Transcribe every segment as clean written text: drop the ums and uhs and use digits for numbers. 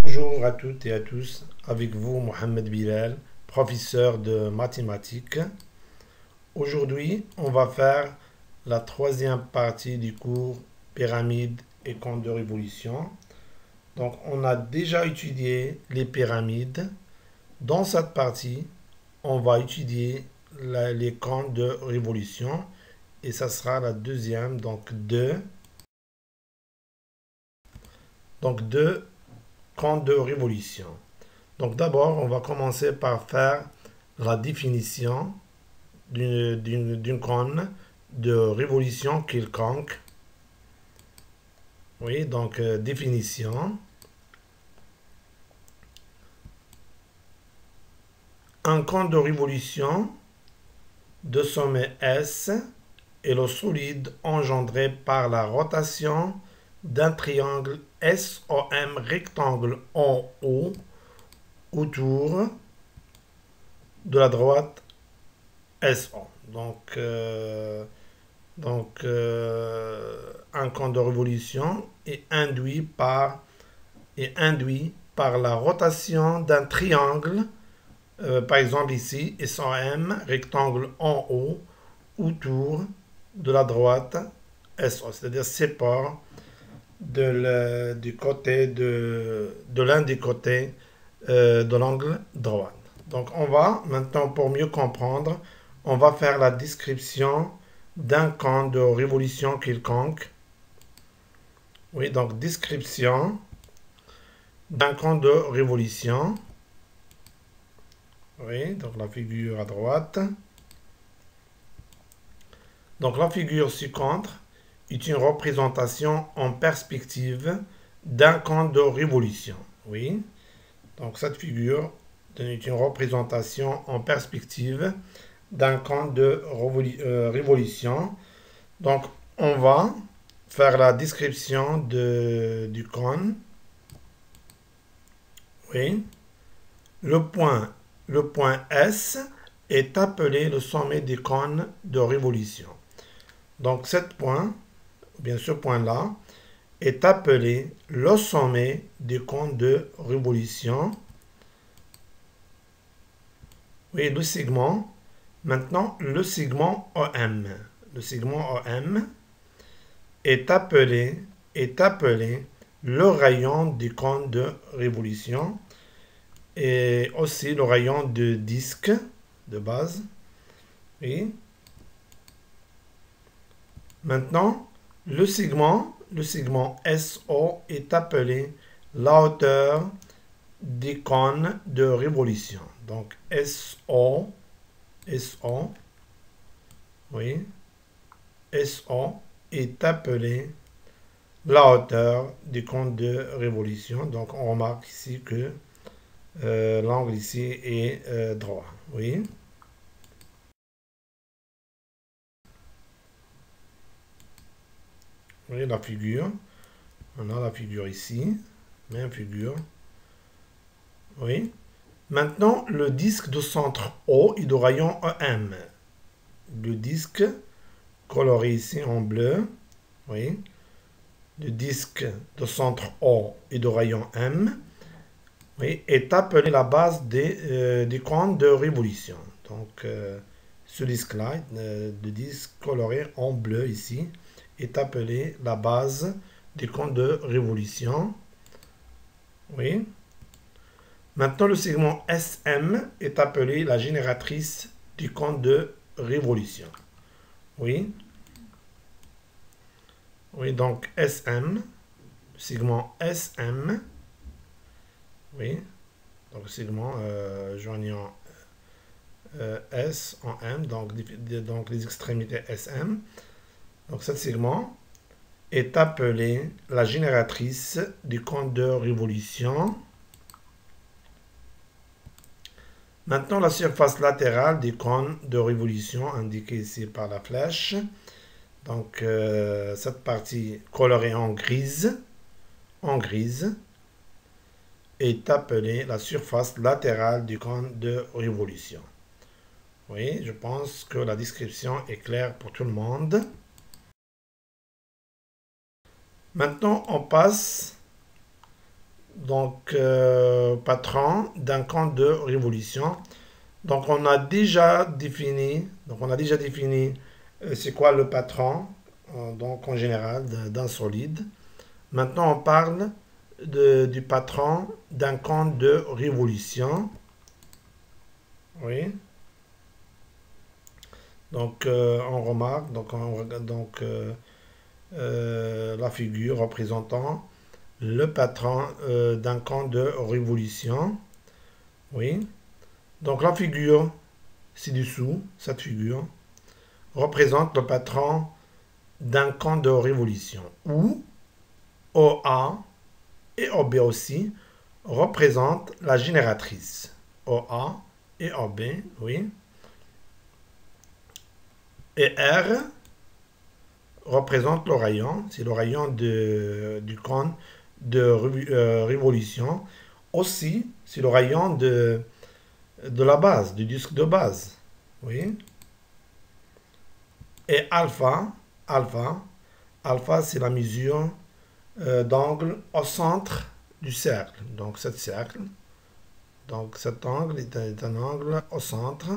Bonjour à toutes et à tous, avec vous Mohamed Bilal, professeur de mathématiques. Aujourd'hui, on va faire la troisième partie du cours Pyramides et comptes de révolution. Donc, on a déjà étudié les pyramides. Dans cette partie, on va étudier les comptes de révolution et ça sera la deuxième, donc deux comptes de révolution. Donc d'abord, on va commencer par faire la définition d'une cône de révolution quelconque. Oui, donc définition. Un cône de révolution de sommet S est le solide engendré par la rotation d'un triangle SOM rectangle en haut autour de la droite SO. Un cône de révolution est induit par la rotation d'un triangle, par exemple ici, SOM, rectangle en haut, autour de la droite SO, c'est-à-dire sépare de l'un des côtés de l'angle droit. Donc on va maintenant, pour mieux comprendre, on va faire la description d'un cône de révolution quelconque. Oui, donc description d'un cône de révolution. Oui, donc la figure à droite. Donc la figure ci-contre est une représentation en perspective d'un cône de révolution. Oui, donc cette figure est une représentation en perspective d'un cône de révolution. Donc on va faire la description du cône. Oui, le point S est appelé le sommet du cône de révolution. Donc ce point-là, est appelé le sommet du cône de révolution. Oui, le segment. Maintenant, le segment OM. Le segment OM est appelé le rayon du cône de révolution et aussi le rayon de disque de base. Oui. Maintenant, le segment SO est appelé la hauteur des cônes de révolution. Donc SO, oui, SO est appelé la hauteur du cône de révolution. Donc on remarque ici que l'angle ici est droit. Oui. Oui, la figure. On a la figure ici. Même figure. Oui. Maintenant, le disque de centre O est de rayon EM. Le disque coloré ici en bleu. Oui. Le disque de centre O et de rayon M, oui, est appelé la base des cônes de révolution. Donc, ce disque-là, le disque coloré en bleu ici, est appelé la base des cônes de révolution. Oui. Maintenant, le segment SM est appelé la génératrice du cône de révolution. Oui. Oui, donc SM, segment SM, oui, donc le segment joignant S en M, donc les extrémités SM. Donc ce segment est appelé la génératrice du cône de révolution. Maintenant, la surface latérale du cône de révolution, indiquée ici par la flèche. Donc, cette partie colorée en grise, est appelée la surface latérale du cône de révolution. Oui, je pense que la description est claire pour tout le monde. Maintenant, on passe Donc, patron d'un compte de révolution. Donc, on a déjà défini, c'est quoi le patron, donc en général, d'un solide. Maintenant, on parle du patron d'un compte de révolution. Oui. Donc, on remarque, donc, on regarde la figure représentant le patron d'un compte de révolution. Oui. Donc, la figure ci-dessous, cette figure, représente le patron d'un compte de révolution, où OA et OB aussi représentent la génératrice. OA et OB, oui. Et R représente le rayon, c'est le rayon du compte de révolution. Aussi, c'est le rayon de la base, du disque de base. Oui. Et alpha, c'est la mesure d'angle au centre du cercle. Donc, cet angle est un angle au centre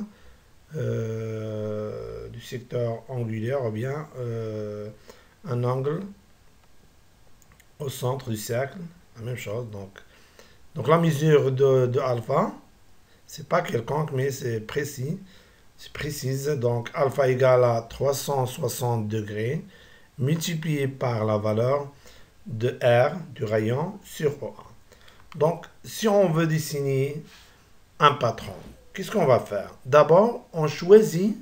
du secteur angulaire, ou bien un angle au centre du cercle, la même chose. Donc la mesure de alpha, c'est pas quelconque, mais c'est précis. C'est précise. Donc alpha égale à 360 degrés multiplié par la valeur de R du rayon sur OA. Donc si on veut dessiner un patron, qu'est-ce qu'on va faire? D'abord, on choisit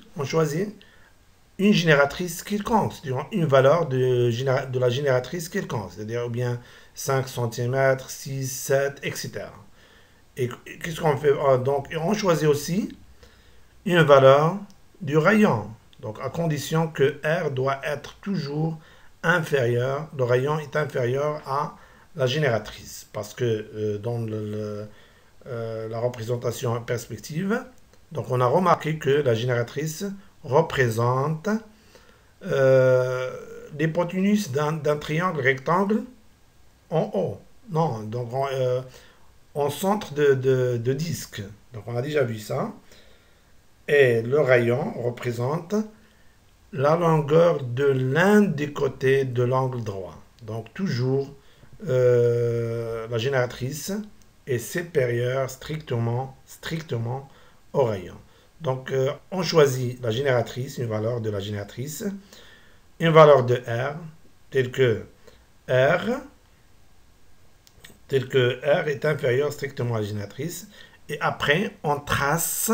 une génératrice quelconque, c'est-à-dire une valeur de la génératrice quelconque, c'est-à-dire ou bien 5 cm, 6, 7, etc. Et qu'est-ce qu'on fait? Donc, on choisit aussi une valeur du rayon, donc à condition que R doit être toujours inférieur, le rayon est inférieur à la génératrice, parce que dans la représentation perspective, donc on a remarqué que la génératrice représente l'hypoténuse d'un triangle rectangle en haut. Non, donc en centre de disque. Donc on a déjà vu ça. Et le rayon représente la longueur de l'un des côtés de l'angle droit. Donc toujours la génératrice est supérieure strictement au rayon. Donc on choisit la génératrice, une valeur de la génératrice, une valeur de R, telle que R est inférieur strictement à la génératrice, et après on trace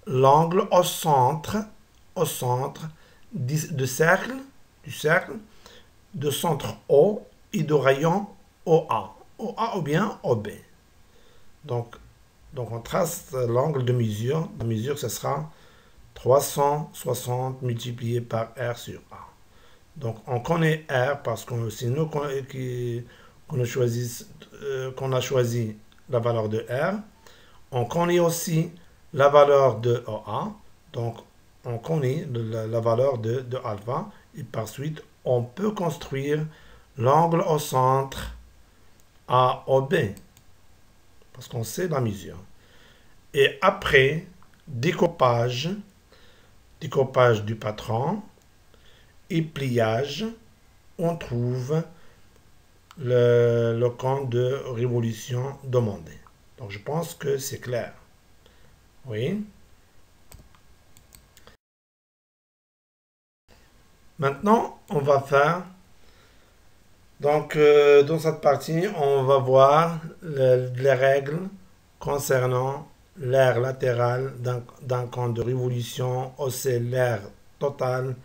l'angle au centre du cercle, de centre O et de rayon OA ou bien OB. Donc on trace l'angle de mesure. La mesure, ce sera 360 multiplié par R sur A. Donc on connaît R parce que c'est nous qu'on a choisi la valeur de R. On connaît aussi la valeur de OA. Donc on connaît la valeur de alpha. Et par suite, on peut construire l'angle au centre AOB. Parce qu'on sait la mesure. Et après, découpage du patron et pliage, on trouve le compte de révolution demandé. Donc je pense que c'est clair. Oui. Maintenant, on va faire... Donc, dans cette partie, on va voir les règles concernant l'aire latérale d'un compte de révolution, aussi l'aire totale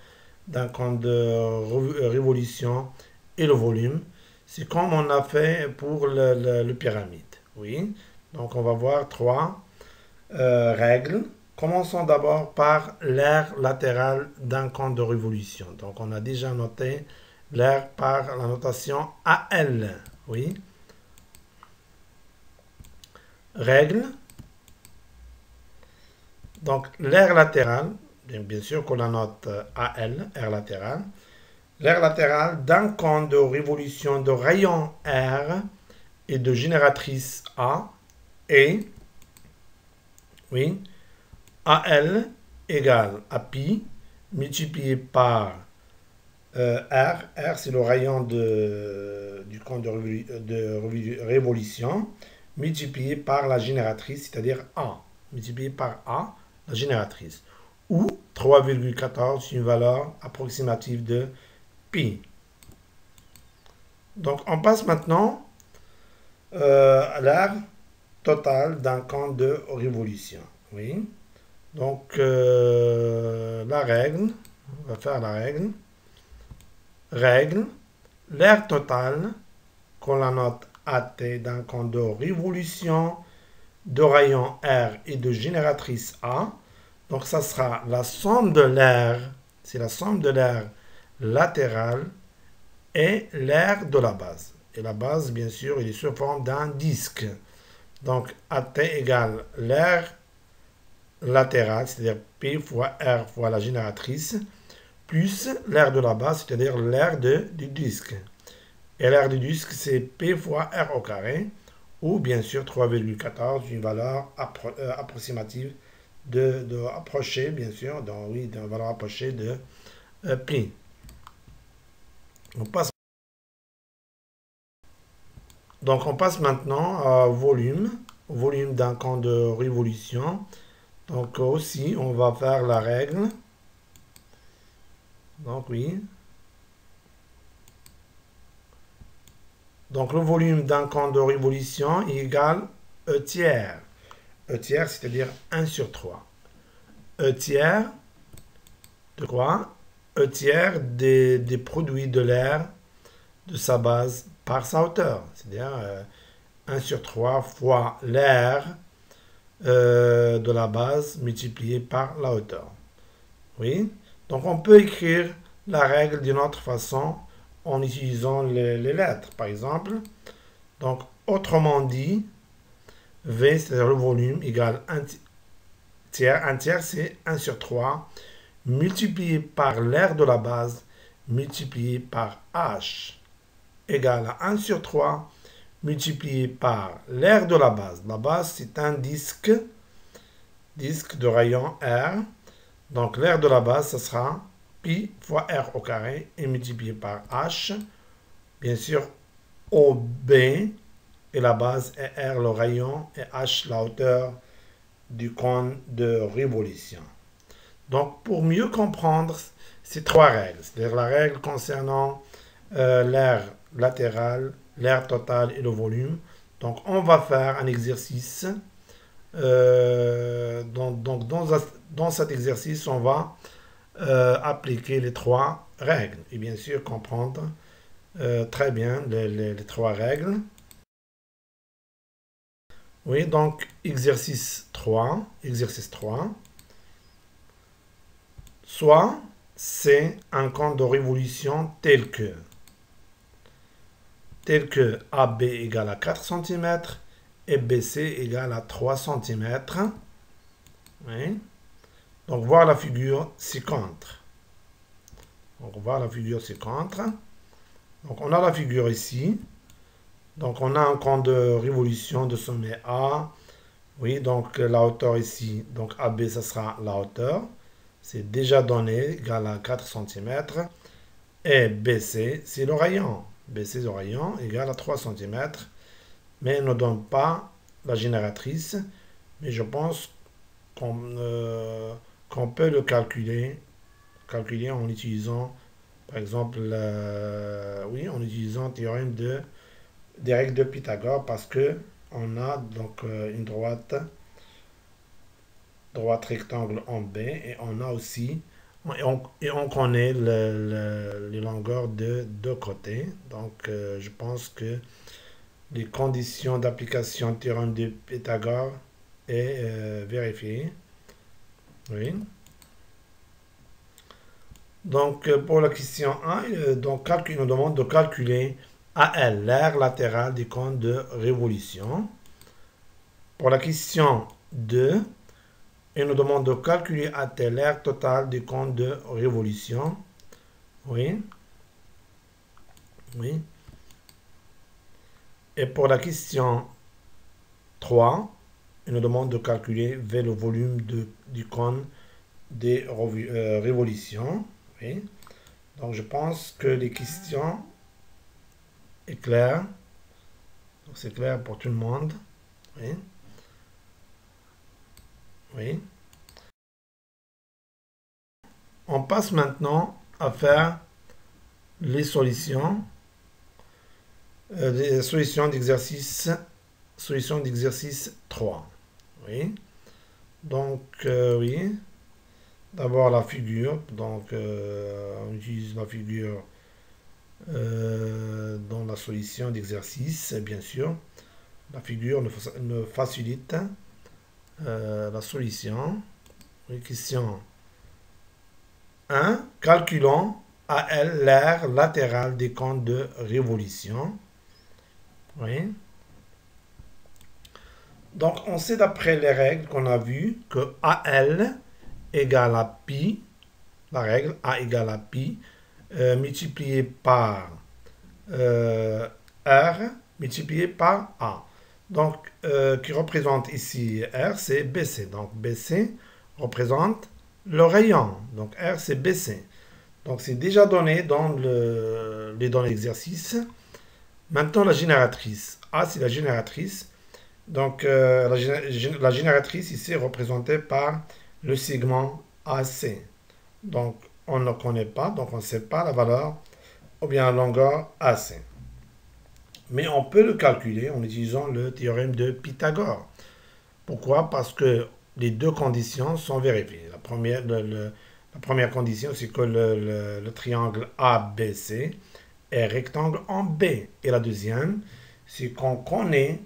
d'un compte de révolution et le volume. C'est comme on a fait pour le pyramide. Oui. Donc, on va voir trois règles. Commençons d'abord par l'aire latérale d'un compte de révolution. Donc, on a déjà noté l'aire par la notation AL. Oui. Règle. Donc, l'aire latérale, bien sûr qu'on la note AL, aire latérale. l'aire latérale d'un cône de révolution de rayon R et de génératrice A est, oui, AL égale à pi multiplié par R c'est le rayon du cône de révolution, multiplié par la génératrice, c'est-à-dire A, multiplié par A, la génératrice, ou 3,14, une valeur approximative de pi. Donc on passe maintenant à l'aire totale d'un cône de révolution. Oui. Donc la règle, on va faire la règle. Règle, l'aire totale, qu'on la note AT d'un cône de révolution de rayon R et de génératrice A. Donc ça sera la somme de l'aire, c'est la somme de l'aire latérale et l'aire de la base. Et la base, bien sûr, il est sous forme d'un disque. Donc AT égale l'aire latérale, c'est-à-dire P fois R fois la génératrice, plus l'aire de la base, c'est-à-dire l'aire du disque. Et l'aire du disque, c'est P fois R au carré, ou bien sûr 3,14, une valeur approximative de approcher, bien sûr, oui, d'une valeur approchée de pi. Donc on passe maintenant au volume d'un cône de révolution. Donc aussi, on va faire la règle. Donc oui. Donc le volume d'un cône de révolution est égal E tiers. E tiers, c'est-à-dire 1 sur 3. E tiers de quoi? E tiers des produits de l'aire de sa base par sa hauteur. C'est-à-dire 1 sur 3 fois l'aire de la base multiplié par la hauteur. Oui. Donc on peut écrire la règle d'une autre façon en utilisant les lettres, par exemple. Donc, autrement dit, V, c'est-à-dire le volume, égale 1 tiers. 1 tiers, c'est 1 sur 3, multiplié par l'aire de la base, multiplié par H, égale à 1 sur 3, multiplié par l'aire de la base. La base, c'est un disque de rayon R. Donc, l'aire de la base, ce sera pi fois R au carré et multiplié par H. Bien sûr, OB et la base est R le rayon et H la hauteur du cône de révolution. Donc, pour mieux comprendre ces trois règles, c'est-à-dire la règle concernant l'aire latérale, l'aire totale et le volume, donc on va faire un exercice. Dans cet exercice, on va appliquer les trois règles et bien sûr comprendre très bien les trois règles. Oui, donc exercice 3. Soit c'est un cône de révolution tel que AB égale à 4 cm et BC égale à 3 cm. Oui. Donc, voir la figure ci-contre. Donc, on a la figure ici. Donc, on a un cône de révolution de sommet A. Oui, donc la hauteur ici. Donc, AB, ça sera la hauteur. C'est déjà donné, égal à 4 cm. Et BC, c'est le rayon. BC, c'est le rayon, égal à 3 cm. Mais il ne donne pas la génératrice. Mais je pense qu'on peut le calculer en utilisant, par exemple, oui, en utilisant le théorème des règles de Pythagore, parce que on a donc une droite rectangle en B, et on a aussi, et on connaît les longueurs de deux côtés. Donc, je pense que les conditions d'application du théorème de Pythagore est vérifiée. Oui. Donc, pour la question 1, donc, il nous demande de calculer AL, l'aire latérale du cône de révolution. Pour la question 2, il nous demande de calculer AT, l'aire totale du cône de révolution. Oui. Oui. Et pour la question 3, il nous demande de calculer V, le volume du cône des révolutions. Oui. Donc je pense que les questions sont claires. Donc c'est clair pour tout le monde. Oui. Oui. On passe maintenant à faire les solutions d'exercice solution d'exercice 3. Oui. Donc, oui. D'abord la figure. Donc, on utilise la figure dans la solution d'exercice, bien sûr. La figure nous facilite la solution. Oui, question 1. Calculons AL l'aire latérale des cônes de révolution. Oui. Donc, on sait d'après les règles qu'on a vues que AL égale à pi, la règle A égale à pi, multiplié par R, multiplié par A. Donc, qui représente ici R, c'est BC. Donc, BC représente le rayon. Donc, R, c'est BC. Donc, c'est déjà donné dans les données d'exercice. Maintenant, la génératrice. A, c'est la génératrice. Donc, la génératrice ici est représentée par le segment AC. Donc, on ne connaît pas, donc on ne sait pas la valeur ou bien la longueur AC. Mais on peut le calculer en utilisant le théorème de Pythagore. Pourquoi? Parce que les deux conditions sont vérifiées. La première condition, c'est que le triangle ABC est rectangle en B. Et la deuxième, c'est qu'on connaît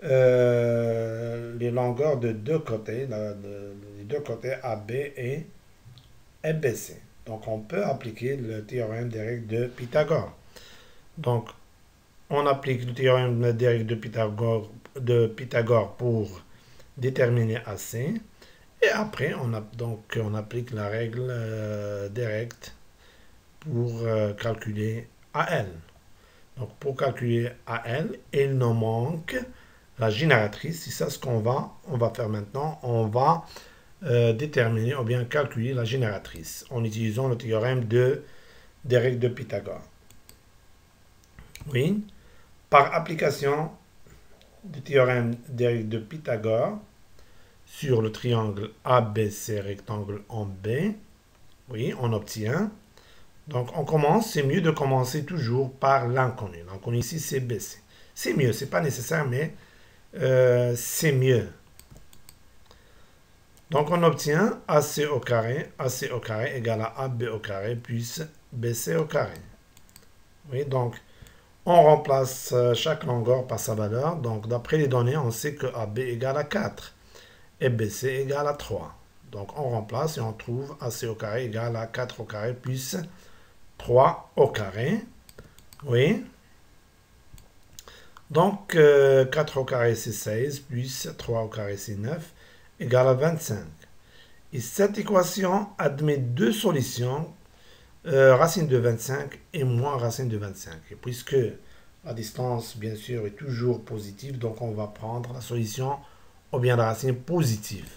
les longueurs de deux côtés, les deux côtés AB et BC. Donc, on peut appliquer le théorème des règles de Pythagore. Donc, on applique le théorème des règles de Pythagore pour déterminer AC. Et après, on applique la règle directe pour calculer AL. Donc, pour calculer AL, il nous manque la génératrice. C'est ça ce qu'on va faire maintenant. On va déterminer ou bien calculer la génératrice en utilisant le théorème des règles de Pythagore. Oui. Par application du théorème des règles de Pythagore sur le triangle ABC rectangle en B, oui, on obtient. Donc, on commence. C'est mieux de commencer toujours par l'inconnu. L'inconnu ici, c'est BC. C'est mieux. C'est pas nécessaire, mais c'est mieux. Donc, on obtient AC au carré égale à AB au carré plus BC au carré. Oui, donc, on remplace chaque longueur par sa valeur. Donc, d'après les données, on sait que AB égale à 4 et BC égale à 3. Donc, on remplace et on trouve AC au carré égale à 4 au carré plus 3 au carré. Oui. Donc, 4 au carré, c'est 16, plus 3 au carré, c'est 9, égale à 25. Et cette équation admet deux solutions, racine de 25 et moins racine de 25. Et puisque la distance, bien sûr, est toujours positive, donc on va prendre la solution ou bien la racine positive.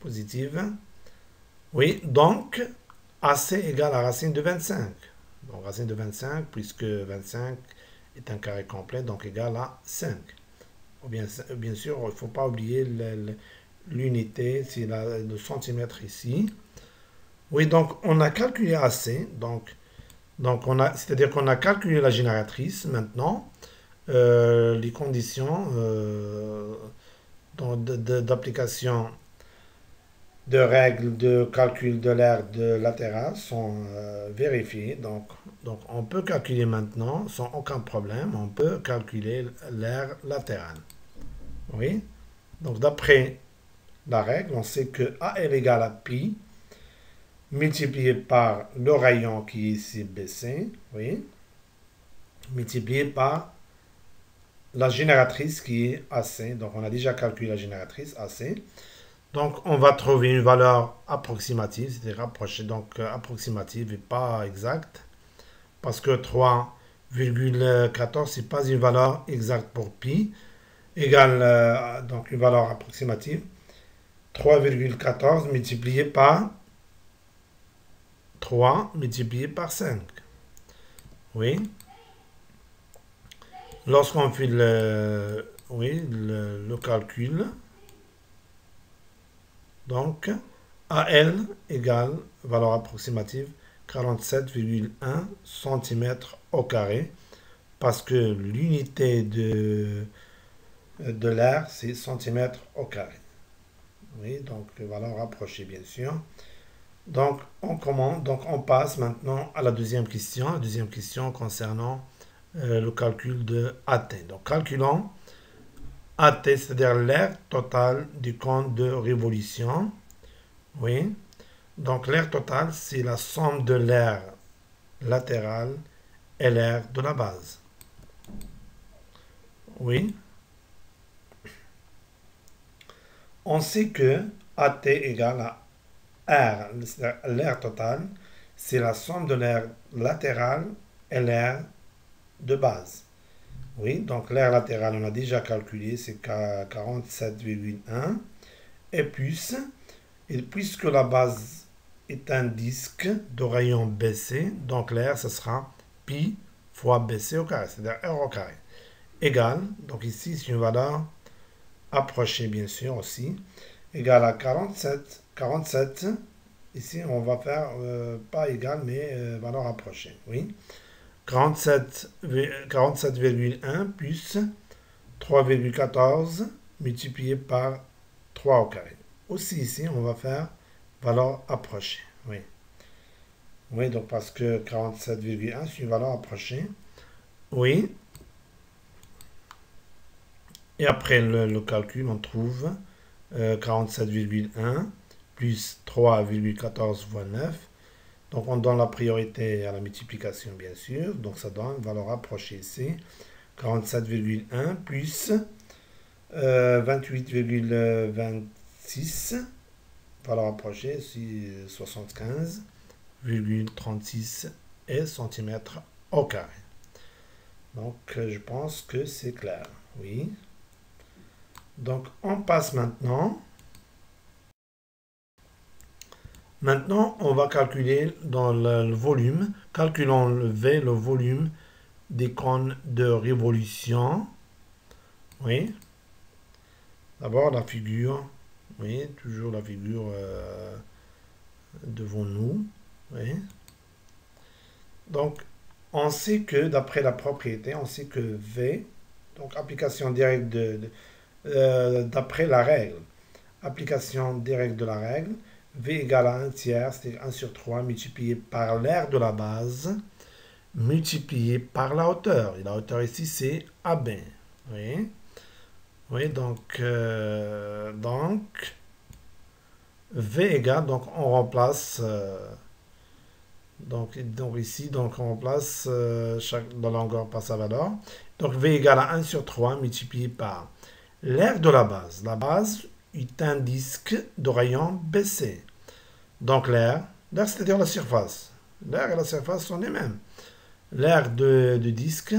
Positive. Oui, donc, AC égale à racine de 25. Donc, racine de 25, puisque 25 est un carré complet, donc égal à 5. Ou bien sûr, il ne faut pas oublier l'unité, c'est le centimètre ici. Oui, donc on a calculé AC, c'est-à-dire qu'on a calculé la génératrice. Maintenant, les conditions d'application de règles de calcul de l'aire latérale sont vérifiées. Donc, on peut calculer maintenant, sans aucun problème, on peut calculer l'aire latérale. Oui. Donc, d'après la règle, on sait que A est égal à pi multiplié par le rayon qui est ici BC, oui, multiplié par la génératrice qui est AC. Donc, on a déjà calculé la génératrice AC. Donc, on va trouver une valeur approximative, c'est-à-dire rapprochée, donc approximative et pas exacte. parce que 3,14 c'est pas une valeur exacte pour pi, égale donc une valeur approximative. 3,14 multiplié par 3 multiplié par 5. Oui. Lorsqu'on fait le calcul, donc AL égale valeur approximative 47,1 cm au carré, parce que l'unité de l'air c'est centimètre au carré. Oui, donc valeur rapprochée bien sûr. Donc on commence, donc on passe maintenant à la deuxième question. La deuxième question concernant le calcul de AT. Donc calculons AT, c'est-à-dire l'aire totale du compte de révolution. Oui. Donc l'aire totale, c'est la somme de l'aire latérale et l'aire de la base. Oui. On sait que AT égale à R, l'aire totale, c'est la somme de l'aire latérale et l'aire de base. Oui, donc l'aire latérale, on a déjà calculé, c'est 47,1. Et puisque la base est un disque de rayon BC, donc l'aire, ce sera pi fois BC au carré, c'est-à-dire R au carré. Égale, donc ici, c'est une valeur approchée, bien sûr, aussi, égale à 47. Ici, on va faire pas égal, mais valeur approchée. Oui. 47,1 plus 3,14 multiplié par 3 au carré. Aussi ici, on va faire valeur approchée. Oui. Oui, donc parce que 47,1, c'est une valeur approchée. Oui. Et après le calcul, on trouve 47,1 plus 3,14 fois 9. Donc on donne la priorité à la multiplication, bien sûr. Donc ça donne une valeur approchée ici. 47,1 plus 28,26. Valeur approchée ici 75,36 centimètres au carré. Donc je pense que c'est clair. Oui. Donc on passe maintenant. Maintenant, on va calculer dans le volume. Calculons le V, le volume des cônes de révolution. Oui. D'abord la figure. Oui, toujours la figure devant nous. Oui. Donc, on sait que d'après la propriété, on sait que V, donc application directe d'après la règle. Application directe de la règle. V égale à 1 tiers, c'est-à-dire 1 sur 3 multiplié par l'aire de la base, multiplié par la hauteur. Et la hauteur ici, c'est AB. Oui, oui, donc V égale, donc on remplace, donc ici, donc on remplace la longueur par sa valeur. Donc V égale à 1 sur 3 multiplié par l'aire de la base. La base est un disque de rayon BC. Donc l'aire, c'est-à-dire la surface. L'aire et la surface sont les mêmes. L'aire de disque,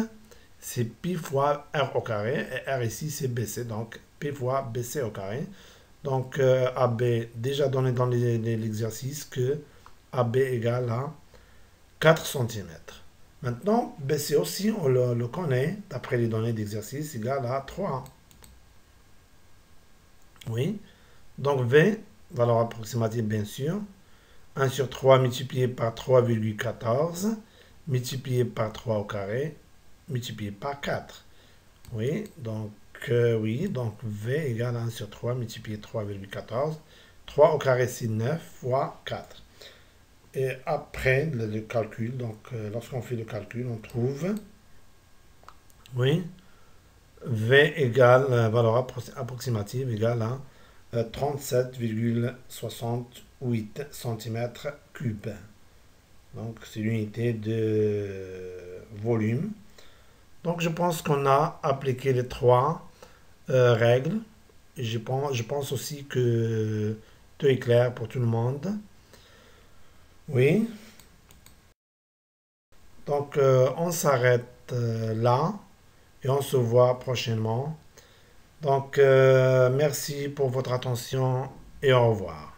c'est pi fois R au carré, et R ici, c'est BC, donc pi fois BC au carré. Donc AB, déjà donné dans l'exercice que AB égale à 4 cm. Maintenant, BC aussi, on le connaît, d'après les données d'exercice, égale à 3. Oui. Donc V, valeur approximative bien sûr. 1 sur 3 multiplié par 3,14 multiplié par 3 au carré multiplié par 4. Oui, donc V égale à 1 sur 3 multiplié par 3,14. 3 au carré, c'est 9 fois 4. Et après le calcul, donc lorsqu'on fait le calcul, on trouve, oui, V égale, valeur approximative égale à 37,68 cm3. Donc c'est l'unité de volume. Donc je pense qu'on a appliqué les trois règles. Et je pense aussi que tout est clair pour tout le monde. Oui. Donc, on s'arrête là et on se voit prochainement. Donc, merci pour votre attention et au revoir.